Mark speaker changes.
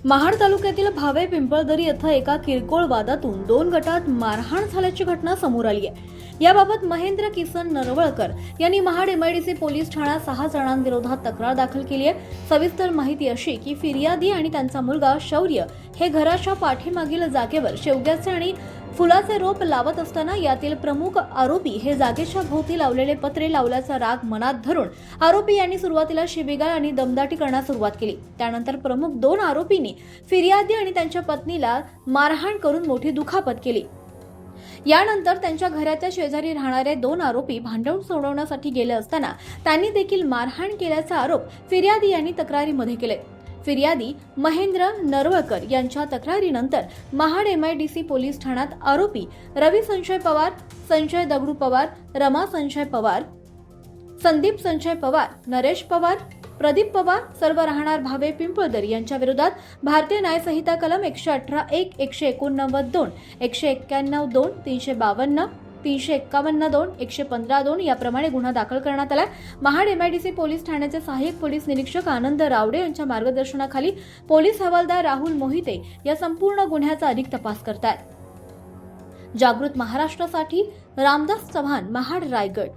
Speaker 1: महाड तालुक्यातील भावे पिंपळदरी येथे एका किरकोळ वादातून 2 गटात मारहाण झाल्याची घटना समोर आली आहे। याबाबत महेंद्र किसन नरवळकर यांनी महाड एमआयडीसी पोलीस ठाण्यात 6 जणांविरोधात तक्रार दाखल केली आहे। सविस्तर माहिती अशी की फिर्यादी आणि त्यांचा मुलगा शौर्य हे घराच्या पाठीमागील जागेवर शेवग्याचे आणि फुलाचे रोप लावत असताना यातील प्रमुख आरोपी हे जागेच्या भोवती लावलेले पत्रे लावल्याचा राग मनात धरून आरोपी यांनी सुरुवातीला शिवीगाळ आणि दमदाटी करण्यास सुरुवात केली। त्यानंतर प्रमुख 2 आरोपींनी फिर्यादी आणि त्यांच्या पत्नीला मारहाण करून मोठी दुखापत केली। यानंतर त्यांच्या घराच्या शेजारी राहणारे 2 आरोपी भांडण सोडवण्यासाठी गेले असताना त्यांनी देखील मारहाण केल्याचा आरोप फिर्यादी यांनी तक्रारीमध्ये केले। फिर्यादी महेंद्र नरवळकर यांच्या तक्रारीनंतर महाड एमआयडीसी पोलीस ठाण्यात आरोपी रवी संजय पवार, संजय दगडू पवार, रमा संजय पवार, संदीप संजय पवार, नरेश पवार, प्रदीप पवार सर्व राहणार भावे पिंपळदरी यांच्या विरोधात भारतीय न्याय संहिता कलम 118(1), 189(2), 191(2), 352, 351(2), 115(2) याप्रमाणे गुन्हा दाखल करण्यात आला। महाड एमआयडीसी पोलीस ठाण्याचे सहाय्यक पोलीस निरीक्षक आनंद रावडे यांच्या मार्गदर्शनाखाली पोलीस हवालदार राहुल मोहिते या संपूर्ण गुन्ह्याचा अधिक तपास करतात। जागृत महाराष्ट्रासाठी रामदास चव्हाण, महाड, रायगड।